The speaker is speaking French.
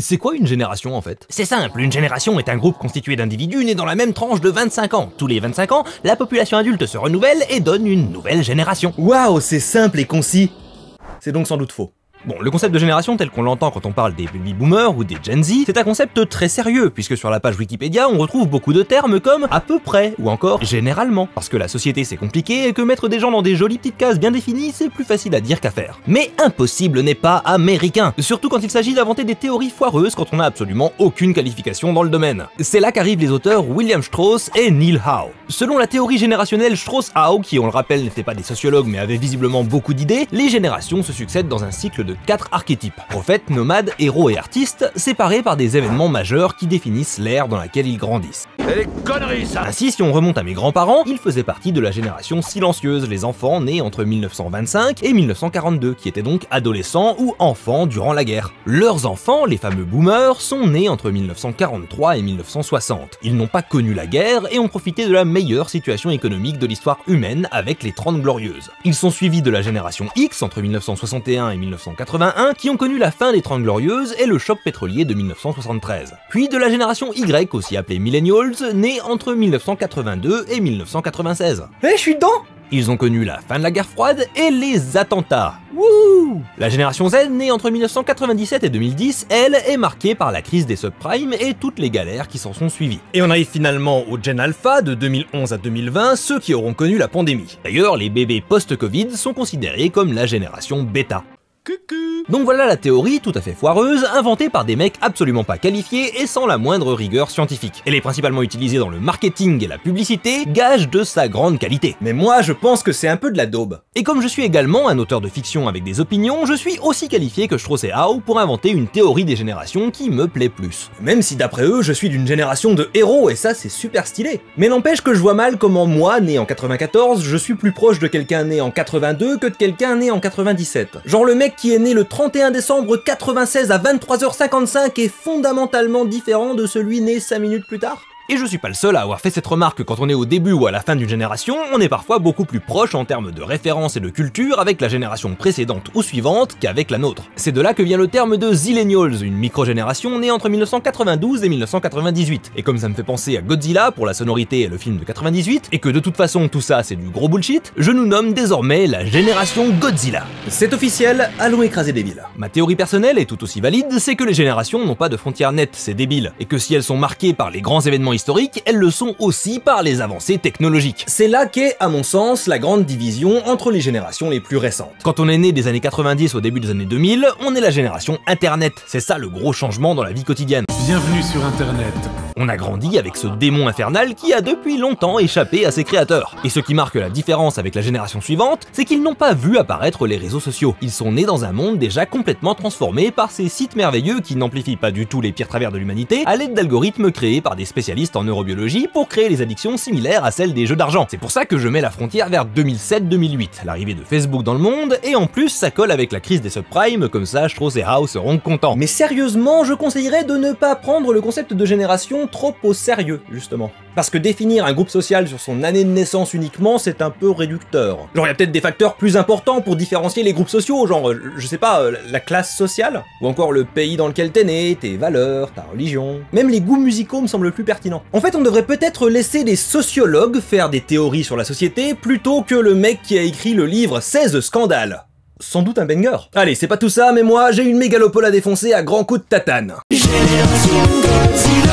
C'est quoi une génération en fait? C'est simple, une génération est un groupe constitué d'individus nés dans la même tranche de 25 ans. Tous les 25 ans, la population adulte se renouvelle et donne une nouvelle génération. Waouh, c'est simple et concis. C'est donc sans doute faux. Bon, le concept de génération tel qu'on l'entend quand on parle des baby boomers ou des Gen Z, c'est un concept très sérieux, puisque sur la page Wikipédia, on retrouve beaucoup de termes comme à peu près, ou encore généralement, parce que la société c'est compliqué et que mettre des gens dans des jolies petites cases bien définies, c'est plus facile à dire qu'à faire. Mais impossible n'est pas américain, surtout quand il s'agit d'inventer des théories foireuses quand on n'a absolument aucune qualification dans le domaine. C'est là qu'arrivent les auteurs William Strauss et Neil Howe. Selon la théorie générationnelle Strauss-Howe, qui on le rappelle n'étaient pas des sociologues mais avaient visiblement beaucoup d'idées, les générations se succèdent dans un cycle de 4 archétypes. Prophètes, nomades, héros et artistes, séparés par des événements majeurs qui définissent l'ère dans laquelle ils grandissent. C'est des conneries ça! Ainsi, si on remonte à mes grands-parents, ils faisaient partie de la génération silencieuse, les enfants nés entre 1925 et 1942, qui étaient donc adolescents ou enfants durant la guerre. Leurs enfants, les fameux boomers, sont nés entre 1943 et 1960. Ils n'ont pas connu la guerre et ont profité de la meilleure situation économique de l'histoire humaine avec les 30 glorieuses. Ils sont suivis de la génération X entre 1961 et 1981, qui ont connu la fin des 30 glorieuses et le choc pétrolier de 1973. Puis de la génération Y, aussi appelée Millennials, née entre 1982 et 1996. Je suis dedans! Ils ont connu la fin de la guerre froide et les attentats. Wouh! La génération Z, née entre 1997 et 2010, elle, est marquée par la crise des subprimes et toutes les galères qui s'en sont suivies. Et on arrive finalement au Gen Alpha de 2011 à 2020, ceux qui auront connu la pandémie. D'ailleurs, les bébés post-Covid sont considérés comme la génération bêta. Donc voilà la théorie tout à fait foireuse, inventée par des mecs absolument pas qualifiés et sans la moindre rigueur scientifique. Elle est principalement utilisée dans le marketing et la publicité, gage de sa grande qualité. Mais moi je pense que c'est un peu de la daube. Et comme je suis également un auteur de fiction avec des opinions, je suis aussi qualifié que Strauss et Howe pour inventer une théorie des générations qui me plaît plus. Même si d'après eux, je suis d'une génération de héros et ça c'est super stylé. Mais n'empêche que je vois mal comment moi, né en 94, je suis plus proche de quelqu'un né en 82 que de quelqu'un né en 97. Genre le mec qui est né le 31 décembre 96 à 23h55 est fondamentalement différent de celui né 5 minutes plus tard. Et je suis pas le seul à avoir fait cette remarque, quand on est au début ou à la fin d'une génération, on est parfois beaucoup plus proche en termes de référence et de culture avec la génération précédente ou suivante qu'avec la nôtre. C'est de là que vient le terme de Zillennials, une micro-génération née entre 1992 et 1998. Et comme ça me fait penser à Godzilla pour la sonorité et le film de 98, et que de toute façon tout ça c'est du gros bullshit, je nous nomme désormais la génération Godzilla. C'est officiel, allons écraser des villes. Ma théorie personnelle est tout aussi valide, c'est que les générations n'ont pas de frontières nettes, c'est débile, et que si elles sont marquées par les grands événements historiques, elles le sont aussi par les avancées technologiques. C'est là qu'est, à mon sens, la grande division entre les générations les plus récentes. Quand on est né des années 90 au début des années 2000, on est la génération Internet. C'est ça le gros changement dans la vie quotidienne. Bienvenue sur Internet. On a grandi avec ce démon infernal qui a depuis longtemps échappé à ses créateurs. Et ce qui marque la différence avec la génération suivante, c'est qu'ils n'ont pas vu apparaître les réseaux sociaux. Ils sont nés dans un monde déjà complètement transformé par ces sites merveilleux qui n'amplifient pas du tout les pires travers de l'humanité à l'aide d'algorithmes créés par des spécialistes en neurobiologie pour créer les addictions similaires à celles des jeux d'argent. C'est pour ça que je mets la frontière vers 2007-2008, l'arrivée de Facebook dans le monde, et en plus ça colle avec la crise des subprimes, comme ça Strauss et Howe seront contents. Mais sérieusement, je conseillerais de ne pas prendre le concept de génération trop au sérieux, justement. Parce que définir un groupe social sur son année de naissance uniquement, c'est un peu réducteur. Genre, il y a peut-être des facteurs plus importants pour différencier les groupes sociaux, genre, je sais pas, la classe sociale, ou encore le pays dans lequel t'es né, tes valeurs, ta religion. Même les goûts musicaux me semblent plus pertinents. En fait, on devrait peut-être laisser des sociologues faire des théories sur la société, plutôt que le mec qui a écrit le livre 16 scandales. Sans doute un banger. Allez, c'est pas tout ça, mais moi, j'ai une mégalopole à défoncer à grands coups de tatane. Génération Godzilla.